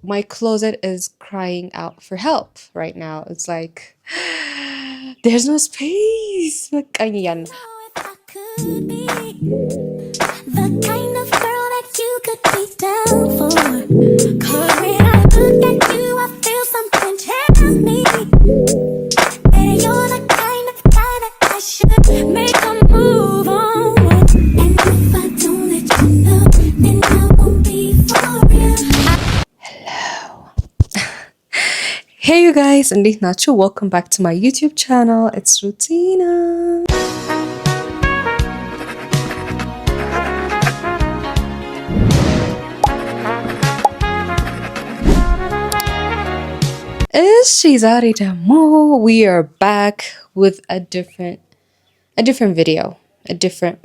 My closet is crying out for help right now. It's like there's no space. በቃኝ እያልን ነው። The kind of girl that you could be down for. 'Cause when I look at you, I feel something tell me that you're the kind of guy that I should make a move on with. And if I don't let you know, then I won't be for real. Hey you guys, እንዴት ናችሁ? Welcome back to my YouTube channel. It's Rutina. እሺ ዛሬ ደግሞ we are back with a different video, a different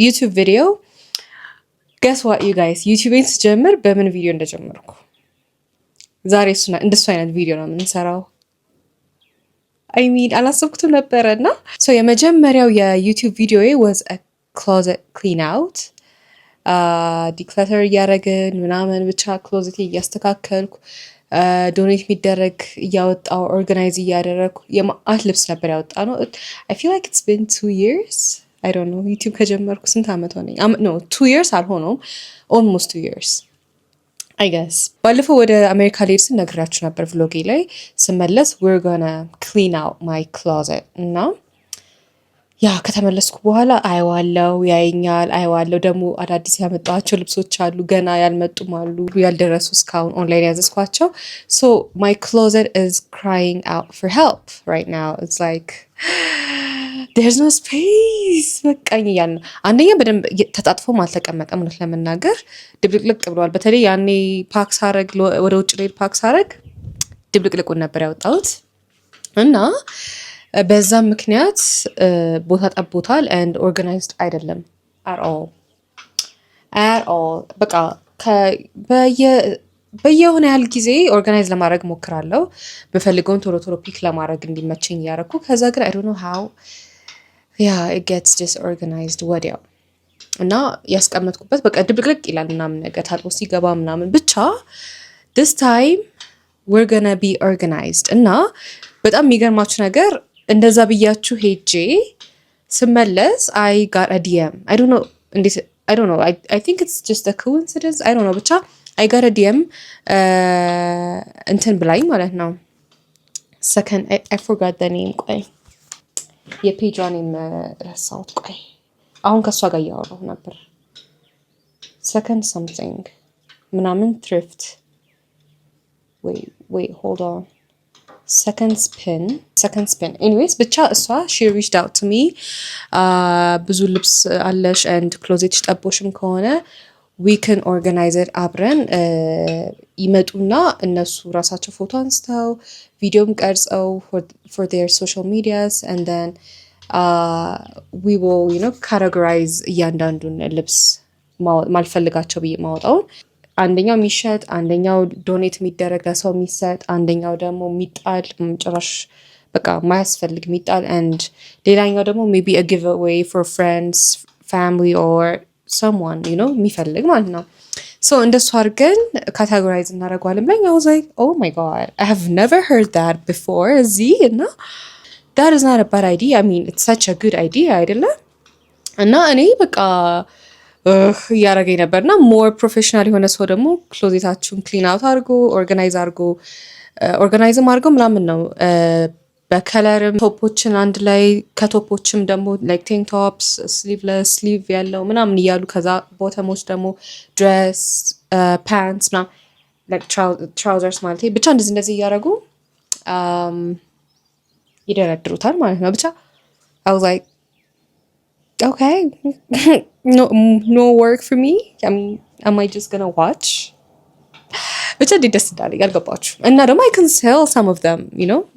YouTube video. Guess what you guys? YouTubeን ስጀምር በምን ቪዲዮ እንደጀመርኩ ዛሬ እንደሱ አይነት ቪዲዮ ነው የምንሰራው። I mean አላሰብኩትም ነበረና የመጀመሪያው የዩቲዩብ ቪዲዮዬ was a closet clean out. ዲክለተር እያደረግን ምናምን ብቻ ክሎዜት እያስተካከልኩ ዶኔት የሚደረግ እያወጣው ኦርጋናይዝ እያደረግኩ የማአት ልብስ ነበር ያወጣ ነው። I feel like it's been 2 years. I don't know ዩቲዩብ ከጀመርኩ ስንት ዓመት ሆነኝ? No 2 years አልሆነውም, almost 2 years I guess. ባለፈው ወደ አሜሪካ ልሄድ ስል ነግራችሁ ነበር ቭሎጌ ላይ ስመለስ we're gonna clean out my closet እና ያ ከተመለስኩ በኋላ አይዋለው ያየኛል አይዋለው ደግሞ አዳዲስ ያመጣቸው ልብሶች አሉ ገና ያልመጡም አሉ ያልደረሱ እስካሁን ኦንላይን ያዘዝኳቸው. So my closet is crying out for help right now. It's like there's no space. በቃኝ እያልን ነው። አንደኛ በደንብ ተጣጥፎም አልተቀመጠም እውነት ለመናገር ድብልቅልቅ ብሏል። በተለይ ያኔ ፓክ ሳረግ ወደ ውጭ ላይ ፓክ ሳረግ ድብልቅልቁን ነበር ያወጣሁት እና በዛም ምክንያት ቦታ ጠቦታል and organized አይደለም at all በቃ በየሆነ ያህል ጊዜ ኦርጋናይዝ ለማድረግ ሞክራለሁ በፈልገውን ቶሎ ፒክ ለማድረግ እንዲመቸኝ ያረኩ ከዛ ግን I don't know how it gets disorganized ወዲያው እና ያስቀመጥኩበት በቃ ድብልቅልቅ ይላል ምናምን ነገር ታጥቦ ሲገባ ምናምን ብቻ this time we're gonna be organized እና በጣም የሚገርማችሁ ነገር እንደዛ ብያችሁ ሄጄ ስመለስ I got a DM. I don't know. I think it's just a coincidence. I don't know. ብቻ I got a DM እንትን ብላኝ ማለት ነው። Second I forgot the name. ቆይ የፔጇ ኔም ረሳሁት። ቆይ አሁን ከሷ ጋር እያወራሁ ነበር። Second something ምናምን thrift. Wait, hold on. Second spin anyways ብቻ እሷ she reached out to me ብዙ ልብስ አለሽ and closet ጠቦሽም ከሆነ we can organize it አብረን ይመጡና እነሱ ራሳቸው ፎቶ አንስተው ቪዲዮም ቀርጸው for their social medias and then we will categorize እያንዳንዱን ልብስ ማልፈልጋቸው ብዬ ማውጣውን አንደኛው የሚሸጥ አንደኛው ዶኔት የሚደረግ ለሰው የሚሰጥ አንደኛው ደግሞ የሚጣል ጭራሽ በቃ ማያስፈልግ የሚጣል and ሌላኛው ደግሞ maybe a giveaway for friends, family or someone የሚፈልግ ማለት ነው. So እንደሱ አድርገን ካታጎራይዝ እናደርገዋለን ብለኝ I was like oh my god I have never heard that before እዚህ እና that is not a bad idea. I mean it's such a good idea አይደለም እና እኔ በቃ እያረገኝ ነበርና ሞር ፕሮፌሽናል የሆነ ሰው ደግሞ ክሎዜታችሁን ክሊን አውት አድርጎ ኦርጋናይዝም አድርጎ ምናምን ነው በከለርም ቶፖችን አንድ ላይ ከቶፖችም ደግሞ ላይክ ቴንክ ቶፕስ ስሊቭለስ ስሊቭ ያለው ምናምን እያሉ ከዛ ቦተሞች ደግሞ ድሬስ ፓንትስ ምናምን ላይክ ትራውዘርስ ማለት ብቻ እንደዚህ እያደረጉ ይደረድሩታል ማለት ነው። ብቻ I was like okay no work for me. I mean am I just gonna watch ብቻ ደስ እንዳለኝ ያልገባችሁ እና ደግሞ I can sell some of them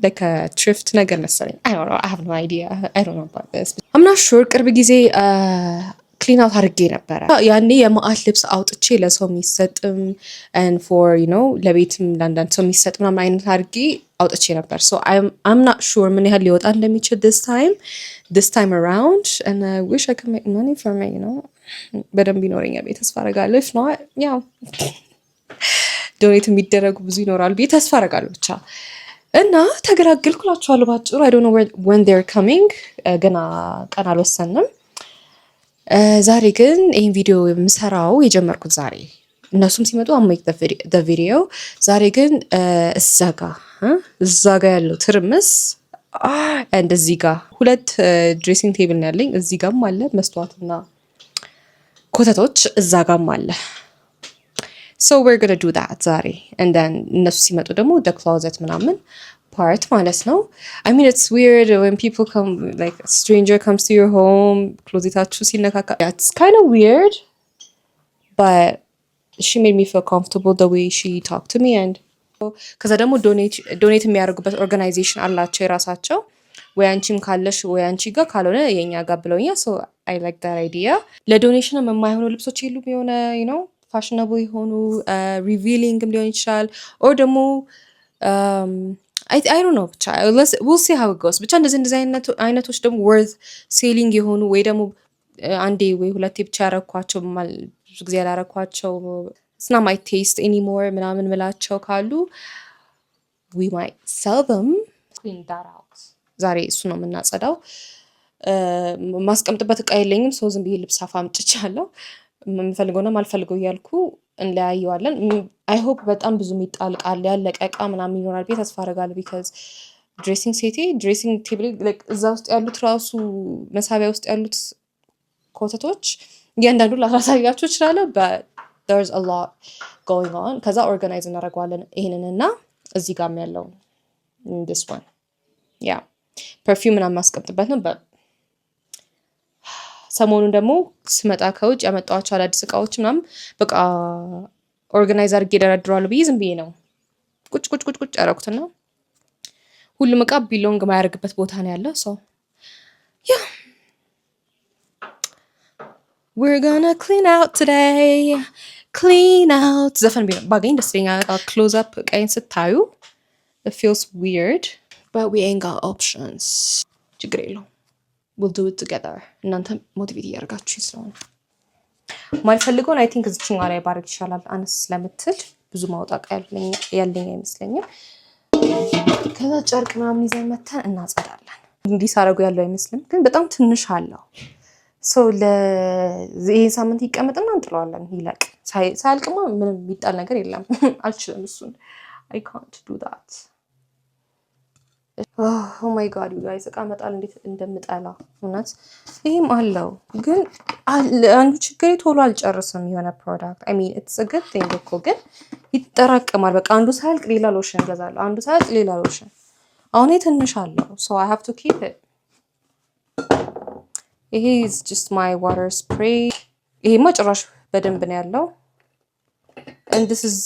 like a thrift ነገር መሰለኝ I don't know I have no idea I don't know about this I'm not sure ቅርብ ጊዜ ክሊን አውት አድርጌ ነበረ ያኔ የማአት ልብስ አውጥቼ ለሰው የሚሰጥም and for ለቤትም ለአንዳንድ ሰው የሚሰጥ ምናምን አይነት አድርጌ አውጥቼ ነበር so I'm not sure ምን ያህል ሊወጣ እንደሚችል this time around and I wish I could make money from it በደንብ ይኖረኛል ቤት ተስፋ አደርጋለሁ if not ዶኔት የሚደረጉ ብዙ ይኖራሉ ብዬ ተስፋ አደርጋለሁ ብቻ እና ተገላገልኩላችኋለሁ ባጭሩ። አይ ዶንት ኖ when they're coming ገና ቀን አልወሰንም። ዛሬ ግን ይህን ቪዲዮ የምሰራው የጀመርኩት ዛሬ እነሱም ሲመጡ አሜክ ቪዲዮ። ዛሬ ግን እዛ ጋ ያለው ትርምስ እንደዚህ ጋር ሁለት ድሬሲንግ ቴብል ነው ያለኝ። እዚህ ጋርም አለ መስተዋትና ኮተቶች፣ እዛ ጋርም አለ። so we're gonna do that ዛሬ and then እነሱ ሲመጡ ደግሞ the closet ምናምን part ማለት ነው። I mean it's weird when people come, like a stranger comes to your home, closeታችሁ ሲነካካ it's kind of weird, but she made me feel comfortable the way she talked to me. and ከዛ ደግሞ ዶኔት የሚያደርጉበት ኦርጋናይዜሽን አላቸው የራሳቸው። ወይ አንቺም ካለሽ ወይ አንቺ ጋር ካልሆነ የኛ ጋር ብለውኛል። so I like that idea። ለዶኔሽንም የማይሆኑ ልብሶች የሉም የሆነ ፋሽናብል የሆኑ ሪቪሊንግም ሊሆን ይችላል ኦር ደግሞ I don't know ብቻ we'll see how it goes። ብቻ እንደዚህ አይነቶች ደግሞ worth ሴሊንግ የሆኑ ወይ ደግሞ አንዴ ወይ ሁለቴ ብቻ ያረኳቸው ብዙ ጊዜ ያላረኳቸው it's not my taste anymore ምናምን ምላቸው ካሉ we might sell them። clean that out። ዛሬ እሱ ነው የምናጸዳው። ማስቀምጥበት እቃ የለኝም። ሰው ዝም ብዬ ልብስ አፋ አምጥቻለሁ። የምፈልገውና ማልፈልገው እያልኩ እንለያየዋለን። አይ ሆፕ በጣም ብዙ የሚጣል ቃል ያለቀ እቃ ምናምን ይኖራል ብዬ ተስፋ አደርጋለሁ። ቢካዝ ድሬሲንግ ቴብል እዛ ውስጥ ያሉት ራሱ መሳቢያ ውስጥ ያሉት ኮተቶች እያንዳንዱ ላሳያችሁ እችላለሁ። but there's a lot going on። ከዛ ኦርጋናይዝ እናደርገዋለን ይሄንን እና እዚህ ጋርም ያለው this one ያ ፐርፊውም ምናምን ማስቀምጥበት ነው። ሰሞኑን ደግሞ ስመጣ ከውጭ ያመጣኋቸው አዳዲስ እቃዎች ምናምን በቃ ኦርጋናይዝ አድርጌ ደረድረዋለሁ ብዬ ዝም ብዬ ነው ቁጭ ያደረኩትና ሁሉም እቃ ቢሎንግ ማያደርግበት ቦታ ነው ያለው። so yeah we're gonna clean out today። clean out ዘፈን ባገኝ ደስ ይለኛል። ክሎዝ አፕ እቃዬን ስታዩ it feels weird but we ain't got options። ችግር የለውም we'll do it together። እናንተ ሞቲቬት እያደረጋችሁ ስለሆነ ማልፈልገውን አይ ቲንክ እዚችኛዋ ላይ ባረግ ይሻላል። አነስ ስለምትል ብዙ ማውጣት ያለኝ አይመስለኝም። ከዛ ጨርቅ ምናምን ይዘን መተን እናጸዳለን። እንዲህ ሳረጉ ያለው አይመስልም ግን በጣም ትንሽ አለው። ሰው ለዚህ ሳምንት ይቀመጥና እንጥለዋለን ይለቅ። ሳያልቅማ ምንም የሚጣል ነገር የለም። አልችልም እሱን I can't do that። oh my god you guys እቃ መጣል እንዴት እንደምጠላ እውነት። ይሄም አለው ግን አንዱ ችግር ቶሎ አልጨርስም የሆነ ፕሮዳክት I mean it's a good thing እኮ ግን ይጠራቀማል። በቃ አንዱ ሳያልቅ ሌላ ሎሽን ገዛለሁ፣ አንዱ ሳያልቅ ሌላ ሎሽን። አሁን ትንሽ አለው so I have to keep it። ይሄ is just my water spray። ይሄማ ጭራሽ በደንብ ነው ያለው and this is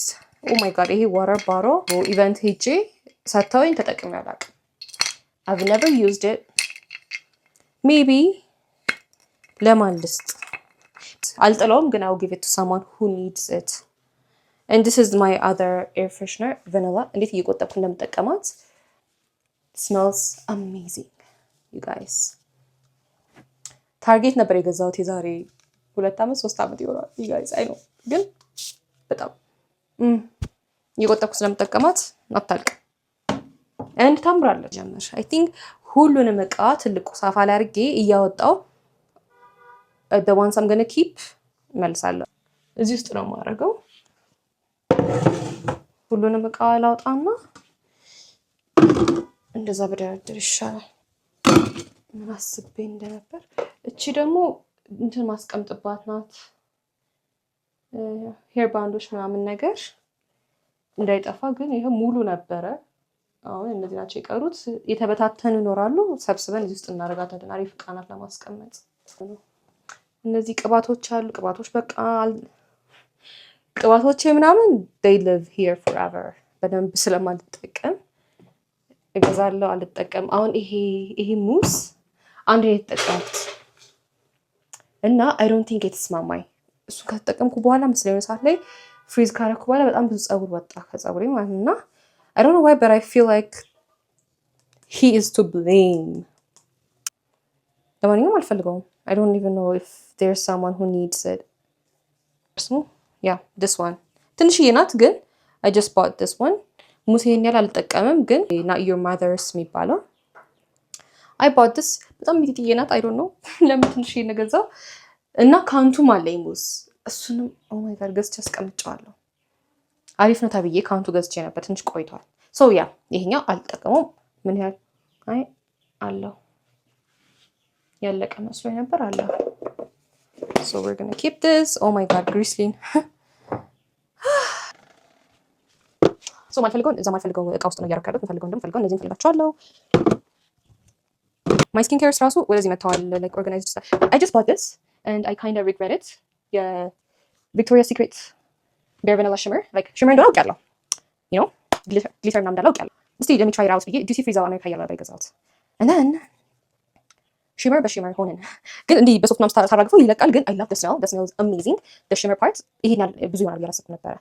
oh my god ይሄ water bottle ኢቨንት ሄጄ ሰጥተውኝ ተጠቅሜ አላውቅም። I've never used it። maybe ለማን ልስጥ አልጥለውም ግን I'll give it to someone who needs it። and this is my other air freshener vanilla። እንዴት እየቆጠብኩ እንደምጠቀማት smells amazing you guys። ታርጌት ነበር የገዛሁት የዛሬ 2 ዓመት 3 ዓመት ይሆናል you guys I know ግን በጣም እየቆጠብኩ ስለምጠቀማት አታልቅም and ታምራለች። ጀመር I think ሁሉንም እቃ ትልቁ ሳፋ ላይ አድርጌ እያወጣው the ones I'm gonna keep መልሳለሁ። እዚህ ውስጥ ነው የማደርገው። ሁሉንም እቃ ላውጣና እንደዛ በደረድር ይሻላል። ምን አስቤ እንደነበር። እቺ ደግሞ እንትን ማስቀምጥባት ናት። ሄር ባንዶች ምናምን ነገር እንዳይጠፋ ግን ይሄ ሙሉ ነበረ። አሁን እነዚህ ናቸው የቀሩት። የተበታተኑ ይኖራሉ። ሰብስበን እዚህ ውስጥ እናደርጋታለን። አሪፍ እቃ ናት ለማስቀመጥ። እነዚህ ቅባቶች አሉ። ቅባቶች በቃ ቅባቶቼ ምናምን they live here forever። በደንብ ስለማልጠቀም እገዛለሁ አልጠቀም። አሁን ይሄ ሙስ አንድ ነው የተጠቀምኩት እና I don't think የተስማማኝ። እሱ ከተጠቀምኩ በኋላ መስለኝ ሰዓት ላይ ፍሪዝ ካረኩ በኋላ በጣም ብዙ ፀጉር ወጣ ከፀጉሬ ማለት ነው። I don't know why but I feel like he is to blame። ለማንኛውም አልፈልገውም። I don't even know if there's someone who needs it። yeah this one ትንሽዬ ናት ግን I just bought this one. ሙሴን ያለ አልጠቀምም ግን not your mother's የሚባለው I bought this በጣም ሚጢጥዬ ናት። I don't know ለምን ትንሽ ነገዛው እና ካንቱም አለኝ ሙዝ እሱንም oh my god ገዝቼ አስቀምጫለሁ። አሪፍ ነው ተብዬ ካንቱ ገዝቼ ነበር ትንሽ ቆይቷል። so yeah ይሄኛው አልጠቀመውም። ምን ያህል አይ አለው ያለቀ መስሎኝ ነበር አለው። so we're going to keep this. oh my god ግሪስሊን so ማልፈልገው እዛ ማልፈልገው እቃ ውስጥ ነው ያረካለሁ። ማልፈልገው እነዚህን ፈልጋቸዋለሁ። my skin care ራሱ ወደዚህ መተዋል like organized stuff. I just bought this and I kind of regret it. Yeah, Victoria's Secret Bare Vanilla Shimmer. Like shimmer እንደሆነ አውቃለሁ. You know, glitter ምናምን እንዳለው አውቃለሁ። እስቲ let me try it out ብዬ Duty Free አሜሪካ ያለው ላይ ገዛሁት. And then shimmer በshimmer ሆነን ግን እንዲህ በሶፍት ምናምን ታራግፈው ይለቃል። ግን I love the smell. The smell is amazing. The shimmer part ይሄን ብዙ ይሆናል ያላሰብኩ ነበረ።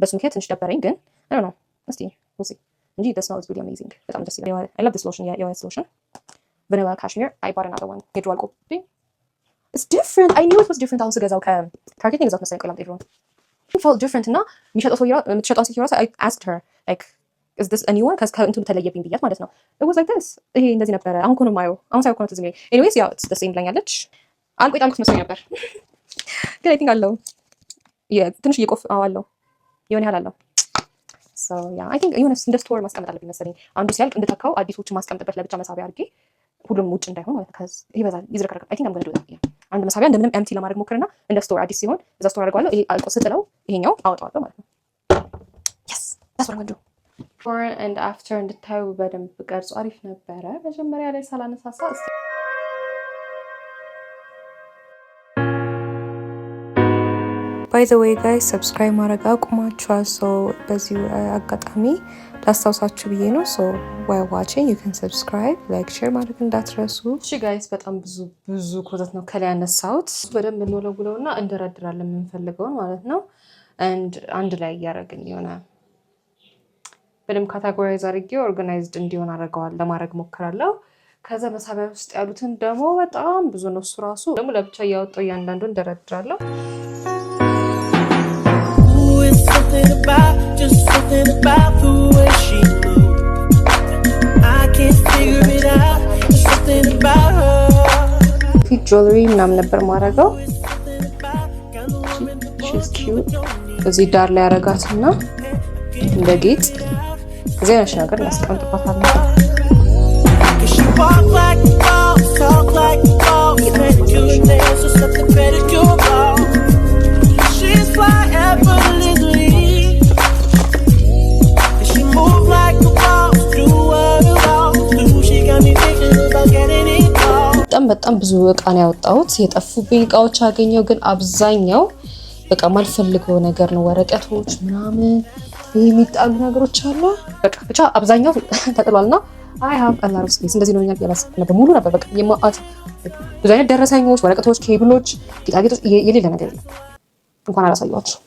በሱ ምክንያት ትንሽ ደበረኝ ግን I don't know. እስቲ we'll see. እንጂ the smell is really amazing. በጣም ደስ ይላል. I love this lotion. Yeah, this lotion. Vanilla Cashmere. I bought another one. የድሮ አልቆብኝ. It's different. I knew it was different. አሁን ስገዛው ከታርጌት ነው ገዛሁት መሰለኝ። ቆይ ላምጥ it felt different እና የሚሸጠው ሰው I asked her like is this a new one cuz ከእንትኑ ተለየብኝ ብያት ማለት ነው። it was like this ይሄ እንደዚህ ነበረ። አሁን ኮን ማየው አሁን ሳይው ኮን ተዝሜ anyways yeah it's the same ብላኛለች። አልቆይ ጣልኩት መስሎኝ ነበር ግን I think አለው ትንሽ እየቆፍ አለው የሆነ ያህል አለው so yeah I think የሆነ እንደ ስቶር ማስቀመጥ አለብኝ መሰለኝ። አንዱ ሲያልቅ እንድተካው አዲሶቹን ማስቀመጥበት ለብቻ መሳቢያ አድርጌ ሁሉም ውጭ እንዳይሆን ማለት ከዚ ይበዛል ይዝረከረካል። I think I'm going to do that. yeah አንድ መሳቢያ እንደምንም ኤምቲ ለማድረግ ሞክርና እንደ ስቶር አዲስ ሲሆን እዛ ስቶር አድርገዋለሁ። ይሄ አልቆ ስትለው ይሄኛው አወጣዋለሁ ማለት ነው። yes that's what I'm going to do. before and after እንድታዩ በደንብ ቀርጾ አሪፍ ነበረ። መጀመሪያ ላይ ሳላነሳሳ by the way guys subscribe ማድረግ አቁማችኋል። so በዚህ አጋጣሚ ላስታውሳችሁ ብዬ ነው። so while watching you can subscribe like share ማድረግ እንዳትረሱ። እሺ guys በጣም ብዙ ኮተት ነው ከላይ ያነሳሁት። በደንብ እንወለውለውና እንደረድራለን የምንፈልገውን ማለት ነው። and አንድ ላይ ያረግን የሆነ በደንብ ካታጎራይዝ አድርጌ ኦርጋናይዝድ እንዲሆን አደርገዋለሁ ለማድረግ ሞክራለሁ። ከዛ መሳቢያ ውስጥ ያሉትን ደግሞ በጣም ብዙ ነው። እሱ ራሱ ደግሞ ለብቻ ያወጣው እያንዳንዱን እንደረድራለሁ። just something about the way she moves. I can't figure it out. There's something about her. Fit jewelry ምናምን ነበር ማረጋው። she's cute. እዚህ ዳር ላይ ያረጋትና እንደ ጌጥ እዚህ አይነት ነገር እናስቀምጥባታለን። she walk like a boss, talk like a boss, pedicure nails just like a pedicure boss. She's fly effortlessly. She move like a boss, do what a boss do. She got me thinking about getting it all. በጣም ብዙ እቃ ነው ያወጣሁት። የጠፉብኝ እቃዎች አገኘው ግን አብዛኛው በቃ ማልፈልገው ነገር ነው። ወረቀቶች ምናምን የሚጣሉ ነገሮች አሉ። በቃ ብቻ አብዛኛው ተጥሏልና I have a lot of space። እንደዚህ ነው ያላሰብኩት ነበር። ሙሉ ነበር በቃ የማአት ብዙ አይነት ደረሰኞች፣ ወረቀቶች፣ ኬብሎች፣ ጌጣጌጦች የሌለ ነገር የለም። እንኳን አላሳየኋችሁ።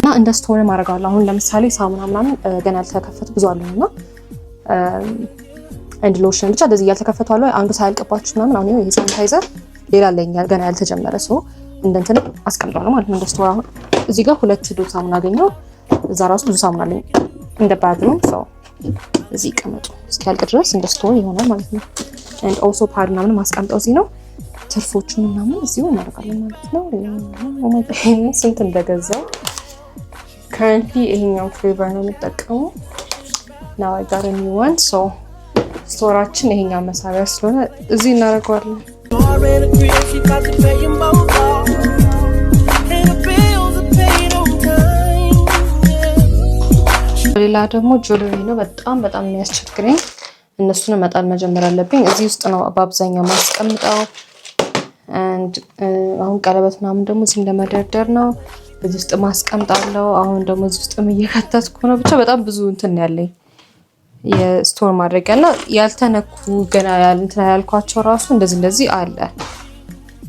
እና እንደ ስቶር ማድረጋለሁ። አሁን ለምሳሌ ሳሙና ምናምን ገና ያልተከፈቱ ብዙ አሉና አንድ ሎሽን ብቻ እንደዚህ ያልተከፈቱ አሉ። አንዱ ሳያልቅባችሁ ምናምን አሁን ይሄ ሳኒታይዘር ሌላ አለኛል ገና ያልተጀመረ ሰው እንደንተን አስቀምጣለሁ ማለት ነው። እንደ ስቶር አሁን እዚህ ጋር 2 ዶት ሳሙና አገኘው። እዛ ራሱ ብዙ ሳሙና አለኝ እንደ ባድሩም ሰው እዚህ ይቀመጡ እስኪያልቅ ድረስ እንደ ስቶር ይሆናል ማለት ነው። and also ፓድ ምናምን ማስቀምጠው እዚህ ነው። ትርፎቹን ምናምን እዚሁ እናደርጋለን ማለት ነው። oh my god ስንት እንደገዛው currently ይሄኛው ፍሌቨር ነው የምጠቀመው። now I got a new one so ስቶራችን ይሄኛው መሳቢያ ስለሆነ እዚህ እናደርገዋለን። ሌላ ደግሞ ጆለሪ ነው በጣም የሚያስቸግረኝ። እነሱን መጣል መጀመር አለብኝ። እዚህ ውስጥ ነው በአብዛኛው ማስቀምጠው and አሁን ቀለበት ምናምን ደግሞ እዚህ እንደመደርደር ነው። እዚህ ውስጥ ማስቀምጣለሁ። አሁን ደግሞ እዚህ ውስጥ እየከተትኩ ነው። ብቻ በጣም ብዙ እንትን ያለኝ የስቶር ማድረጊያና ያልተነኩ ገና ያልኳቸው ራሱ እንደዚህ አለ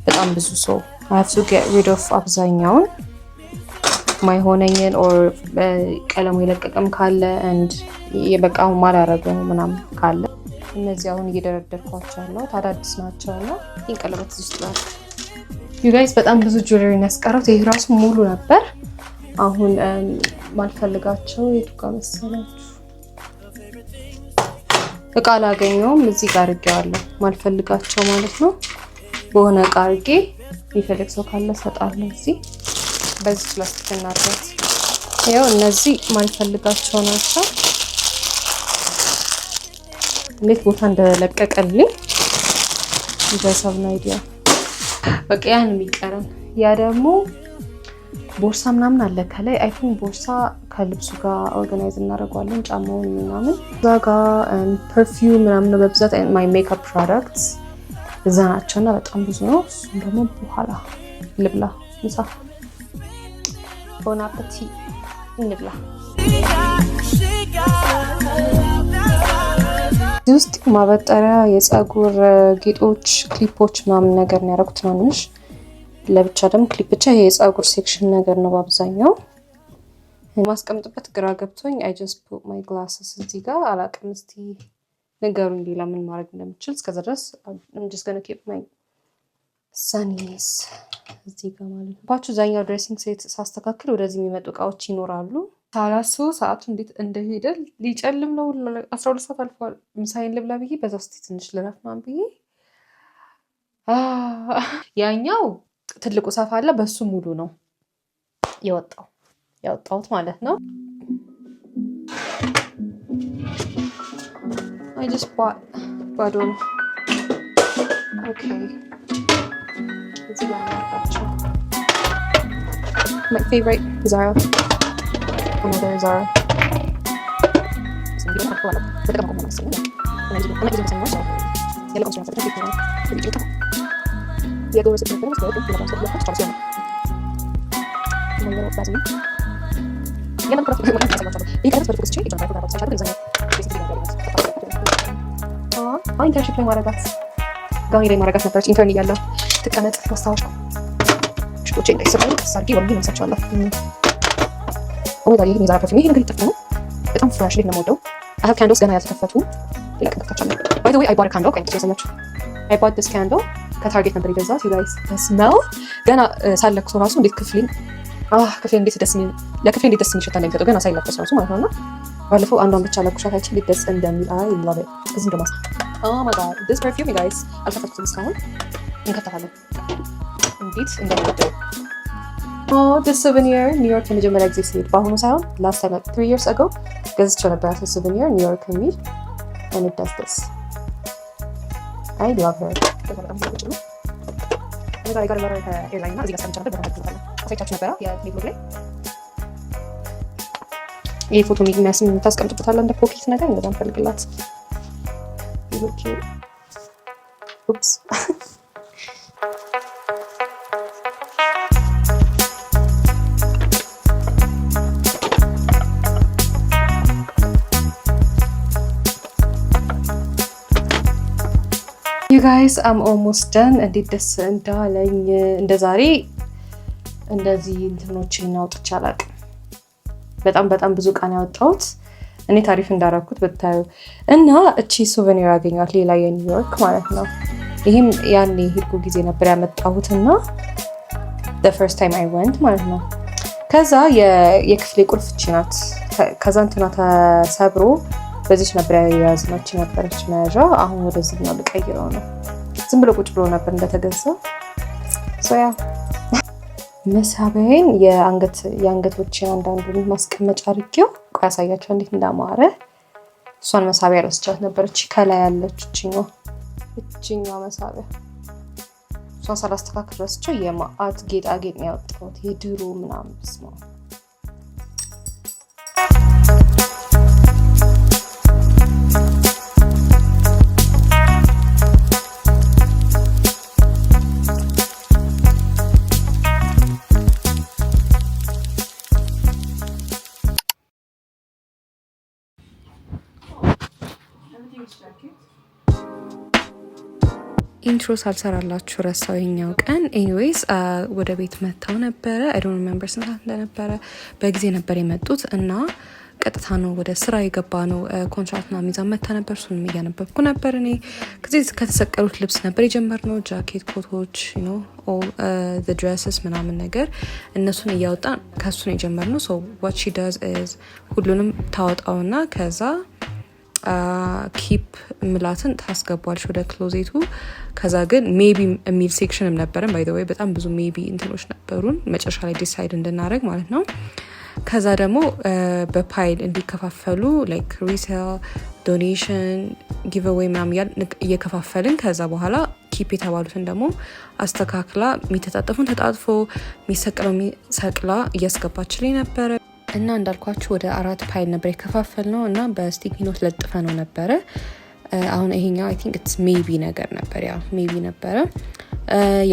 በጣም ብዙ ሰው I have to get rid of አብዛኛውን ማይሆነኝን or ቀለሙ የለቀቀም ካለ and የበቃው ማላረገው ምናምን ካለ እነዚህ አሁን እየደረደርኳቸው ነው። ታዳዲስ ናቸውና ይሄን ቀለበት ውስጥ ነው ዩ ጋይስ በጣም ብዙ ጁዌለሪ ያስቀረው። ይሄ ራሱ ሙሉ ነበር። አሁን ማልፈልጋቸው የቱ ጋር መሰላችሁ? እቃ አላገኘውም። እዚህ ጋር አድርጌዋለሁ። ማልፈልጋቸው ማለት ነው። በሆነ እቃ አድርጌ የሚፈልግ ሰው ካለ ሰጣለሁ። እዚህ በዚህ ፕላስቲክ እናድርጋት። ያው እነዚህ ማልፈልጋቸው ናቸው። እንዴት ቦታ እንደለቀቀልኝ ይዘሳብ ነው አይዲያ። በቃ ያን የሚቀረን ያ ደግሞ ቦርሳ ምናምን አለ ከላይ። አይ ቲንክ ቦርሳ ከልብሱ ጋር ኦርጋናይዝ እናደርገዋለን። ጫማውን ምናምን እዛ ጋር ፐርፊውም ምናምን በብዛት ማይ ሜክአፕ ፕሮዳክትስ እዛ ናቸውና በጣም ብዙ ነው። እሱም ደግሞ በኋላ ልብላ። ምሳ ቦን አፐቲ እንብላ። እዚህ ውስጥ ማበጠሪያ፣ የፀጉር ጌጦች፣ ክሊፖች ምናምን ነገር ነው ያደረኩት ትናንሽ። ለብቻ ደግሞ ክሊፕ ብቻ። ይሄ የፀጉር ሴክሽን ነገር ነው በአብዛኛው ማስቀምጥበት። ግራ ገብቶኝ አይ ጀስት ፑት ማይ ግላስስ እዚህ ጋር አላቅም። እስቲ ንገሩኝ ሌላ ምን ማድረግ እንደምችል። እስከዛ ድረስ I'm just gonna keep my sunnies እዚህ ጋር ማለት ነው። ባቹ ዛኛው ድሬሲንግ ሴት ሳስተካክል ወደዚህ የሚመጡ እቃዎች ይኖራሉ። ሳላስበው ሰዓቱ እንዴት እንደሄደ ሊጨልም ነው። 12 ሰዓት አልፏል። ምሳዬን ልብላ ብዬ በዛ ውስጥ ትንሽ ልረፍ ምናምን ብዬ ያኛው ትልቁ ሰፋ አለ። በሱ ሙሉ ነው ያወጣሁት ማለት ነው። I just bought ባዶ ነው። ኦኬ እዚህ ጋር ናቸው። My favorite Zara. Another Zara. So I'm going to put it on. I'm not using this anymore, so yellow comes from the yeah, go receipt. I'm going to put it on. I'm going to put it on. Yeah, I'm going to put it on. You can put it straight. I'm going to put it on. Oh, internship ላይ ማረጋት ጋር ላይ ማረጋት ነበር። ኢንተርን እያለሁ ተቀመጥ ማስታወሻ ሽቶቼ እንዳይሰሩ ሳርጊ ወንጌ እንሰቻለሁ። ወዳጅ ይሄን ዛሬ ፐርፊውም ይሄ ነገር ይጠፋ ነው። በጣም ፍሬሽ ነው የምወደው። I have candles ገና ያልተከፈቱ ይለቀቀቻለሁ። By the way, I bought a candle. Okay, ያሳያችሁ። I bought this candle ከታርጌት ነበር የገዛሁት። You guys, the smell ገና ሳለክሶ ራሱ እንዴት ክፍሌን እንዴት ደስ የሚል ለክፍሌ እንዴት ደስ የሚል ሽታ እንደሚሰጠው ገና ሳይለኮስ ራሱ ማለት ነውና ባለፈው አንዷን ብቻ ለኩሻት አይችል ሊደስ እንደሚል I love it። እዚህ እንደማስ Oh my god, this perfume you guys አልከፈትኩትም እስካሁን። እንከፍታለን እንዴት እንደምወደው። Oh, this souvenir ኒውዮርክ የመጀመሪያ ጊዜ ስሄድ በአሁኑ ሳይሆን last time like 3 years ago ገዝቼው ነበር። souvenir ኒውዮርክ የሚል and it does this. I love her. I got a letter ከኤርላይን እና እዚህ ጋር ሰምቻለሁ። በተመለከተ አሳይቻችሁ ነበር የኔብሎግ ላይ ይሄ ፎቶ የሚያስም ታስቀምጡበታል እንደ ፖኬት ነገር እንደዛ እንፈልግላት። Oops. You guys, I'm almost done. እንዴት ደስ እንዳለኝ እንደ ዛሬ እንደዚህ እንትኖችን አውጥቼ አላውቅም። በጣም ብዙ ቀን ያወጣሁት እኔ ታሪፍ እንዳደረኩት ብታዩ እና እቺ ሱቨኒር አገኘኋት ሌላ የኒውዮርክ ማለት ነው። ይሄም ያኔ ሄድኩ ጊዜ ነበር ያመጣሁትና the first time I went ማለት ነው። ከዛ የክፍሌ ቁልፍ እቺ ናት። ከዛ እንትና ተሰብሮ በዚች ነበር ያያዝናች ነበረች መያዣ። አሁን ወደዚህ ነው ልቀይረው ነው። ዝም ብሎ ቁጭ ብሎ ነበር እንደተገዛ ሶያ መሳቢያዬን የአንገቶችን አንዳንዱን ማስቀመጫ አድርጌው ቆይ አሳያቸው እንዴት እንዳማረ። እሷን መሳቢያ ረስቻት ነበር። እቺ ከላይ ያለች እቺኛው መሳቢያ እሷን ሳላስተካክል ረስቸው የማአት ጌጣጌጥ ነው ያወጣሁት የድሮ ምናምን ስማ። ኢንትሮ ሳልሰራላችሁ ረሳው የኛው ቀን። ኤኒዌይስ ወደ ቤት መጣው ነበረ። I don't remember ስንት እንደነበረ በጊዜ ነበር የመጡት እና ቀጥታ ነው ወደ ስራ የገባ ነው። ኮንትራክትና ሚዛን መታ ነበር። እሱንም እያነበብኩ ነበር። እኔ ከዚህ ከተሰቀሉት ልብስ ነበር የጀመርነው። ጃኬት፣ ኮቶች all the dresses ምናምን ነገር እነሱን እያወጣን ከሱ ነው የጀመርነው። so what she does is ሁሉንም ታወጣውና ከዛ ኪፕ ምላትን ታስገባለች ወደ ክሎዜቱ። ከዛ ግን ሜቢ የሚል ሴክሽንም ነበረን። ባይ ዘ ወይ በጣም ብዙ ሜቢ እንትኖች ነበሩን መጨረሻ ላይ ዲሳይድ እንድናደረግ ማለት ነው። ከዛ ደግሞ በፓይል እንዲከፋፈሉ ላይክ ሪሴል፣ ዶኔሽን፣ ጊቨዌይ ምናምን እየከፋፈልን ከዛ በኋላ ኪፕ የተባሉትን ደግሞ አስተካክላ የሚተጣጠፉን ተጣጥፎ የሚሰቅለው ሰቅላ እያስገባችልኝ ነበረ። እና እንዳልኳችሁ ወደ 4 ፓይል ነበር የከፋፈል ነው እና በስቲኪ ኖት ለጥፈ ነው ነበረ። አሁን ይሄኛው አይ ቲንክ ኢትስ ሜቢ ነገር ነበር፣ ያ ሜቢ ነበረ።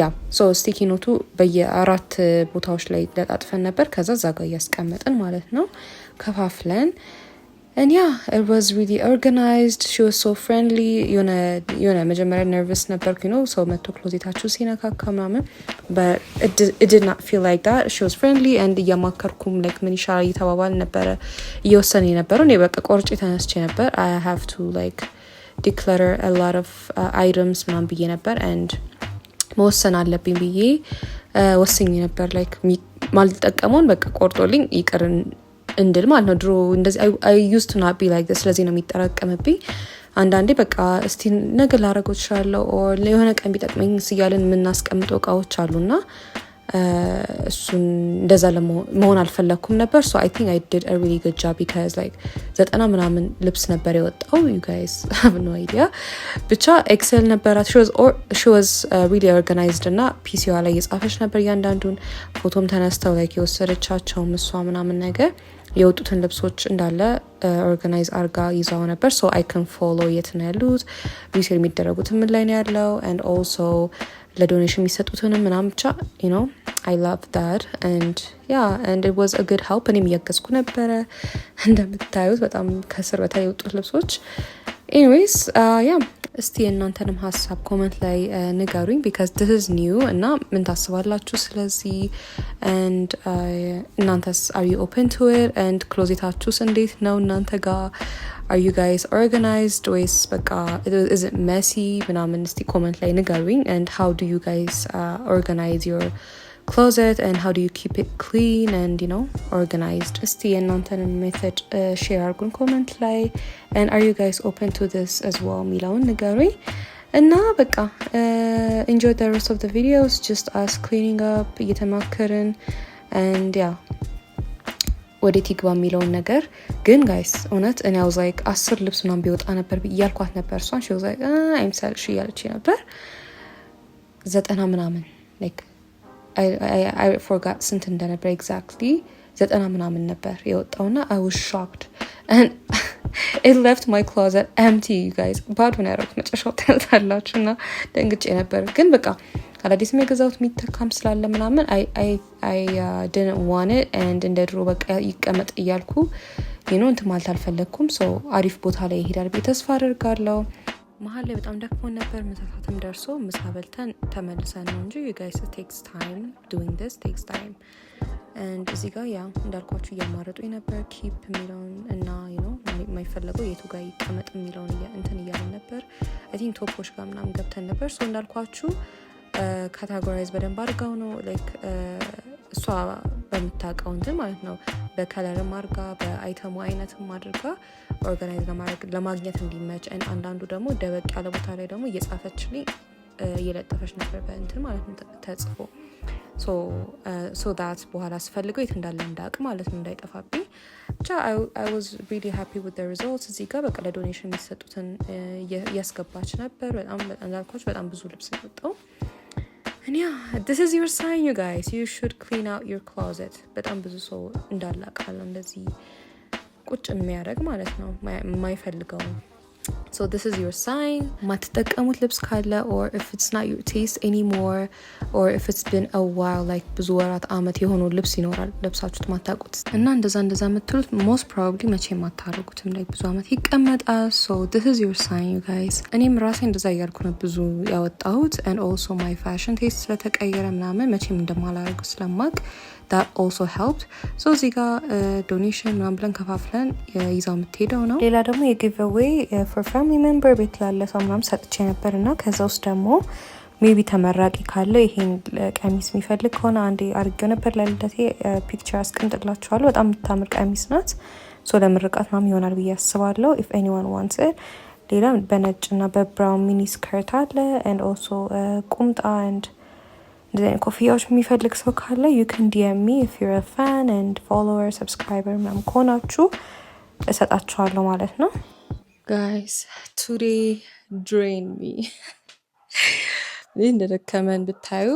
ያ ሶ ስቲኪ ኖቱ በየ4 ቦታዎች ላይ ለጣጥፈን ነበር። ከዛ እዛ ጋር እያስቀመጥን ማለት ነው ከፋፍለን። and yeah, it was really organized. She was so friendly. የሆነ መጀመሪያ ነርቨስ ነበርኩ ሰው መጥቶ ክሎዜታችሁ ሲነካካ ምናምን, but it did not feel like that. She was friendly and እያማከርኩም like ምን ይሻላል እየተባባል ነበረ እየወሰነ የነበረው። እኔ በቃ ቆርጬ ተነስቼ ነበር. I have to like declutter a lot of items ምናምን ብዬ ነበር and መወሰን አለብኝ ብዬ ወስኜ ነበር። like ማልጠቀመውን በቃ ቆርጦልኝ ይቅርን እንድል ማለት ነው። ድሮ እንደዚህ I used to not be like this. ስለዚህ ነው የሚጠራቀምብኝ። አንዳንዴ በቃ እስቲ ነገ ላረገው እችላለሁ or ለሆነ ቀን ቢጠቅመኝ እያልን የምናስቀምጠው እቃዎች አሉና እሱን እንደዛ ለመሆን አልፈለኩም ነበር። so I think I did a really good job because like 90 ምናምን ልብስ ነበር የወጣው. you guys have no idea. ብቻ ኤክሴል ነበራት. she was really organized እና ፒሲዋ ላይ የጻፈች ነበር እያንዳንዱን ፎቶም ተነስተው like የወሰደቻቸው ምሷ ምናምን ነገር የወጡትን ልብሶች እንዳለ ኦርጋናይዝ አርጋ ይዛው ነበር. so I can follow የት ነው ያሉት ሪሴል የሚደረጉት ምን ላይ ነው ያለው and also ለዶኔሽን የሚሰጡትንም ምናምን ብቻ I love that and yeah and it was a good help. እኔም እያገዝኩ ነበረ እንደምታዩት በጣም ከስር በታይ የወጡት ልብሶች። anyways yeah እስቲ የእናንተንም ሀሳብ ኮመንት ላይ ንገሩኝ because this is new እና ምን ታስባላችሁ ስለዚህ and እናንተስ are you open to it and ክሎዜታችሁስ እንዴት ነው እናንተ ጋር? are you guys organized ወይስ በቃ is it messy ምናምን እስቲ ኮመንት ላይ ንገሩኝ and how do you guys organize your closet and how do you keep it clean and organized? እስቲ የእናንተን ሜተድ ሼር አድርጉን ኮመንት ላይ and are you guys open to this as well ሚለውን ንገሩኝ እና በቃ enjoy the rest of the videos, just us cleaning up እየተማከርን and yeah ወዴት ይግባ የሚለውን ነገር ግን ጋይስ እውነት እኔ I was like 10 ልብስ ምናምን ቢወጣ ነበር እያልኳት ነበር። እሷን she was like I'm selfish እያለች ነበር 90 ምናምን like I forgot ስንት እንደነበር exactly 90 ምናምን ነበር የወጣውና I was shocked and it left my closet empty you guys. ባዶ ነው ያደረኩት መጨረሻው ታላላችሁና ደንግጬ ነበር። ግን በቃ አዳዲስ የገዛሁት የሚተካም ስላለ ምናምን I didn't want it and እንደ ድሮ በቃ ይቀመጥ እያልኩ እንትን ማለት አልፈለኩም። so አሪፍ ቦታ ላይ ይሄዳል ብዬ ተስፋ አደርጋለሁ። መሀል ላይ በጣም ደክሞን ነበር። ምሳሳትም ደርሶ ምሳ በልተን ተመልሰን ነው እንጂ you guys it takes time doing this takes time and እዚህ ጋር ያ እንዳልኳችሁ እያማረጡ ነበር ኪፕ የሚለውን እና የማይፈለገው የቱ ጋር ይቀመጥ የሚለውን እንትን እያልን ነበር። I think ቶፖች ጋር ምናምን ገብተን ነበር። so እንዳልኳችሁ ካታጎራይዝ በደንብ አድርጋው ነው like እሷ በምታውቀው እንትን ማለት ነው በከለርም አድርጋ በአይተሙ አይነትም አድርጋ ኦርጋናይዝ ለማግኘት እንዲመች አንዳንዱ ደግሞ ደበቅ ያለ ቦታ ላይ ደግሞ እየጻፈችልኝ እየለጠፈች ነበር በእንትን ማለት ነው ተጽፎ so that በኋላ አስፈልገው የት እንዳለ እንዳቅ ማለት ነው እንዳይጠፋብኝ ብቻ I was really happy with the results። እዚህ ጋር በቃ ለዶኔሽን የሚሰጡትን እያስገባች ነበር። በጣም እንዳልኳችሁ በጣም ብዙ ልብስ ነው and yeah this is your sign you guys, you should clean out your closet። በጣም ብዙ ሰው እንዳላቃለው እንደዚህ ቁጭ የሚያደርግ ማለት ነው የማይፈልገው so this is your sign። ማትጠቀሙት ልብስ ካለ or if it's not your taste anymore or if it's been a while like ብዙ ወራት አመት የሆነው ልብስ ይኖራል ለብሳችሁት ማታውቁት እና እንደዛ የምትሉት most probably መቼም አታረጉትም like ብዙ አመት ይቀመጣል። so this is your sign you guys። እኔም ራሴ እንደዛ እያልኩ ነው ብዙ ያወጣሁት and also my fashion taste ስለተቀየረ ምናምን መቼም እንደማላረጉ ስለማቅ that also helped. so እዚህ ጋር ዶኔሽን ምናምን ብለን ከፋፍለን ይዛው የምትሄደው ነው። ሌላ ደግሞ የጊቭአዌይ for family member ቤት ላለ ሰው ምናምን ሰጥቼ ነበር እና ከዛ ውስጥ ደግሞ ሜቢ ተመራቂ ካለ ይሄን ቀሚስ የሚፈልግ ከሆነ አንዴ አድርጌው ነበር ለልደቴ። ፒክቸር አስቀምጥላችኋለሁ። በጣም የምታምር ቀሚስ ናት። ሶ ለምርቃት ምናምን ይሆናል ብዬ አስባለሁ if anyone wants it። ሌላ በነጭ እና በብራውን ሚኒ ስከርት አለ and also ቁምጣ and እንደዚህ ኮፍያዎች የሚፈልግ ሰው ካለ you can DM me if you're a fan and follower subscriber ምናምን ከሆናችሁ እሰጣችኋለሁ ማለት ነው። guys today drain me እንደደከመን ብታዩ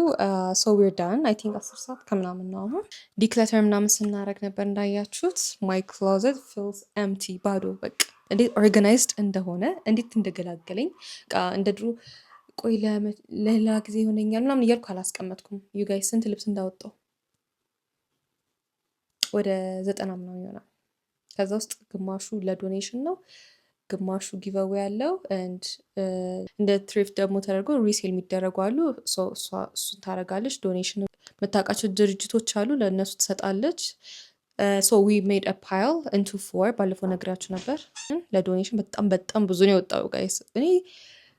so we're done I think 10 ሰዓት ከምናምን ነው። አሁን ዲክለተር ምናምን ስናደርግ ነበር እንዳያችሁት my closet feels empty ባዶ በቃ እንዴት ኦርጋናይዝድ እንደሆነ እንዴት እንደገላገለኝ እንደ ድሮ ቆይ ለሌላ ጊዜ ይሆነኛል ምናምን እያልኩ አላስቀመጥኩም። ዩ ጋይስ ስንት ልብስ እንዳወጣው ወደ 90 ምናምን ይሆናል። ከዛ ውስጥ ግማሹ ለዶኔሽን ነው፣ ግማሹ ጊቨዌይ ያለው and እንደ ትሪፍት ደግሞ ተደርጎ ሪሴል የሚደረጉ አሉ። እሱን ታደርጋለች። ዶኔሽን የምታውቃቸው ድርጅቶች አሉ፣ ለእነሱ ትሰጣለች። so we made a pile into 4 ባለፈው ነግራችሁ ነበር። ለዶኔሽን በጣም ብዙ ነው የወጣው ጋይስ። እኔ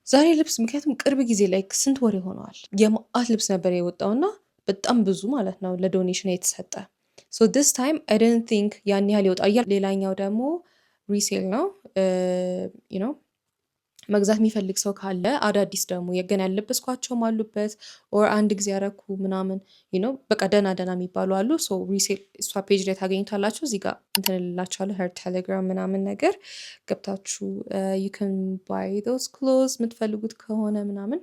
ዛሬ ልብስ ምክንያቱም ቅርብ ጊዜ ላይ ስንት ወር ይሆነዋል የማአት ልብስ ነበር የወጣውና በጣም ብዙ ማለት ነው ለዶኔሽን የተሰጠ። so this time I didn't think ያን ያህል ይወጣል። ሌላኛው ደግሞ ሪሴል ነው you know መግዛት የሚፈልግ ሰው ካለ አዳዲስ ደግሞ የገና ያለበስኳቸውም አሉበት ኦር አንድ ጊዜ ያረኩ ምናምን you know በቃ ደና የሚባሉ አሉ። so ሪሴል እሷ ፔጅ ላይ ታገኙታላችሁ። እዚህ ጋር እንትንላችኋለሁ her telegram ምናምን ነገር ገብታችሁ you can buy those clothes የምትፈልጉት ከሆነ ምናምን።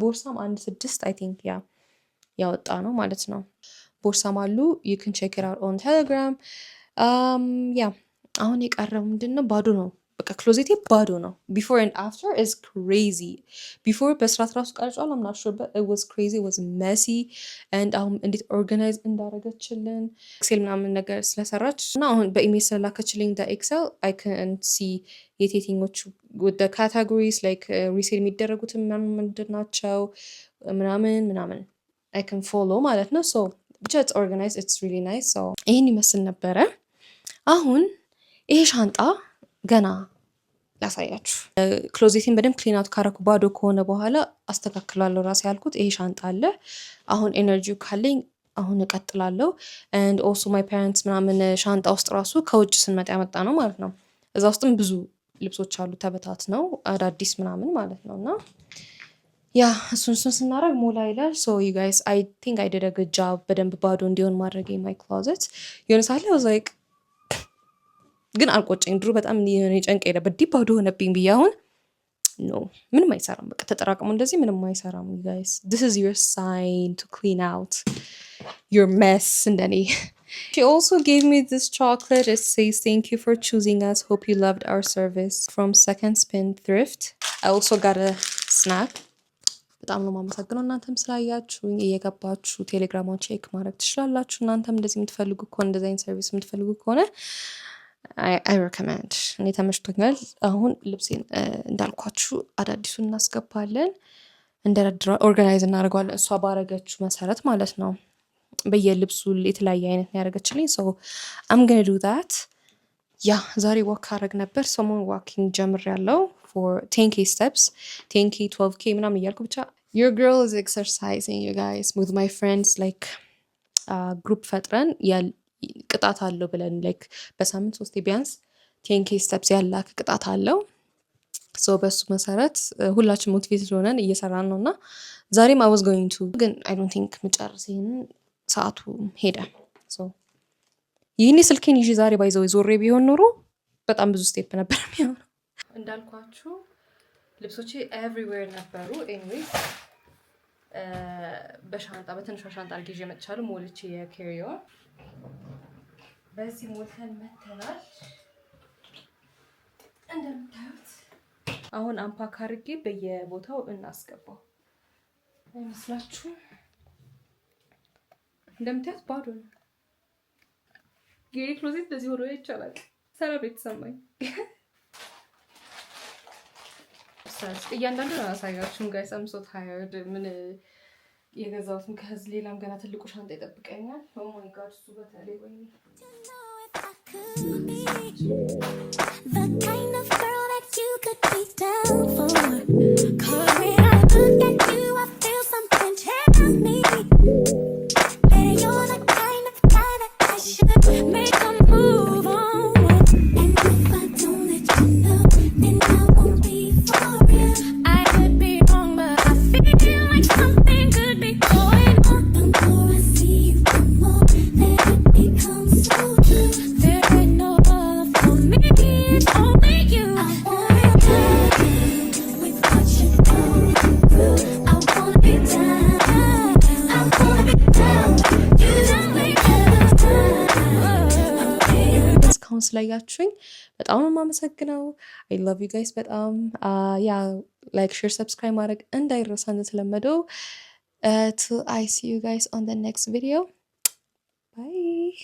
ቦርሳም 6 I think ያወጣ ነው ማለት ነው። ቦርሳም አሉ you can check it out on telegram አሁን የቀረው ምንድነው ባዶ ነው በቃ ክሎዜቴ ባዶ ነው። ቢፎር ኤንድ አፍተር ኢዝ ክሬዚ። ቢፎር በስርዓት ራሱ ቀርጫለሁ I'm not sure but it was crazy, it was messy and አሁን እንዴት ኦርጋናይዝ እንዳደረገችልን ኤክሴል ምናምን ነገር ስለሰራች እና አሁን በኢሜል ስለላከችልኝ the excel I can see የቴቲኞቹ with the categories like ሪሴል የሚደረጉትን ምንድን ናቸው ምናምን I can follow ማለት ነው። so ብቻ it's organized, it's really nice. so ይሄን ይመስል ነበረ። አሁን ይሄ ሻንጣ ገና ላሳያችሁ። ክሎዜቴን በደንብ ክሊን አውት ካረኩ ባዶ ከሆነ በኋላ አስተካክላለሁ ራሴ ያልኩት ይሄ ሻንጣ አለ። አሁን ኤነርጂው ካለኝ አሁን እቀጥላለሁ። and also my parents ምናምን ሻንጣ ውስጥ ራሱ ከውጭ ስንመጣ ያመጣ ነው ማለት ነው። እዛ ውስጥም ብዙ ልብሶች አሉ ተበታት ነው አዳዲስ ምናምን ማለት ነውና እሱን ስናደርግ ሞላ ይላል። so you guys I think I did a good job በደንብ ባዶ እንዲሆን ማድረግ my closet የሆነ ሳለ I was like ግን አልቆጨኝ። ድሮ በጣም ጨንቀ ነበር ዲፕ ባዶ ሆነብኝ ብዬ አሁን ኖ ምንም አይሰራም። በቃ ተጠራቅሞ እንደዚህ ምንም አይሰራም። you guys this is your sign to clean out your mess እንደኔ she also gave me this chocolate. It says thank you for choosing us, hope you loved our service from Second Spin Thrift. I also got a snack. በጣም ነው የማመሰግነው እናንተም ስላያችሁ እየገባችሁ ቴሌግራማን ቼክ ማድረግ ትችላላችሁ። እናንተም እንደዚህ የምትፈልጉ ከሆነ እንደዚህ አይነት ሰርቪስ የምትፈልጉ ከሆነ I recommend። እኔ ተመችቶኛል። አሁን ልብሴን እንዳልኳችሁ አዳዲሱን እናስገባለን፣ እንደረድራ ኦርጋናይዝ እናደርገዋለን። እሷ ባረገችው መሰረት ማለት ነው። በየልብሱ የተለያየ አይነት ነው ያደረገችልኝ። so I'm going to do that። ዛሬ ዋክ አረግ ነበር። ሰሞኑን ዋኪንግ ጀምሬያለሁ for 10k steps 10k 12k ምናምን እያልኩ ብቻ your girl is exercising you guys with my friends like group ፈጥረን ቅጣት አለው ብለን like በሳምንት 3 ቢያንስ 10k steps ያላክ ቅጣት አለው። so በሱ መሰረት ሁላችን ሞቲቬትድ ሆነን እየሰራን ነውና ዛሬም I was going to ግን I don't think መጨረስ ይሄን ሰዓቱ ሄደ። so ይሄኔ ስልኬን ይዤ ዛሬ ባይዘው ዞሬ ቢሆን ኖሮ በጣም ብዙ ስቴፕ ነበር የሚሆነው። እንዳልኳችሁ ልብሶቼ everywhere ነበሩ። anyway በሻንጣ በትንሿ ሻንጣ አድርጌ ይዤ መጥቻለሁ። ሞልቼ የካሪዮን በዚህ ሞልተን መተናል። እንደምታዩት አሁን አምፓክ አድርጌ በየቦታው እናስገባው አይመስላችሁ? እንደምታዩት ባዶ ነው። የኔ ክሎዜት እንደዚህ ሆኖ ይቻላል። ሰላም የተሰማኝ እያንዳንዱ አሳያችሁም ጋይስ። I'm so tired። ምን የገዛሁትም ከዚህ ሌላም ገና ትልቁ ሻንጣ ይጠብቀኛል። ኦ ማይ ጋድ እሱ በተለይ ወይ the kind of girl that you could be down for. 'Cause when I look at you, I feel something tell me that you're the kind of guy that I should make a move on with. And if I don't let you know, then I won't be for real. I could be wrong, but I feel like something could be going on. The more I see you, the more that it becomes so true. There ain't no other for me, it's only you. I wanna love you with what you going through. I wanna be down, I wanna be down. You don't make እስካሁን ስላያችሁኝ በጣም ነው የማመሰግነው። አይ ላቭ ዩ ጋይስ በጣም ያ ላይክ ሼር ሰብስክራይብ ማድረግ እንዳይረሳ እንደተለመደው till I see you guys on the next video. Bye.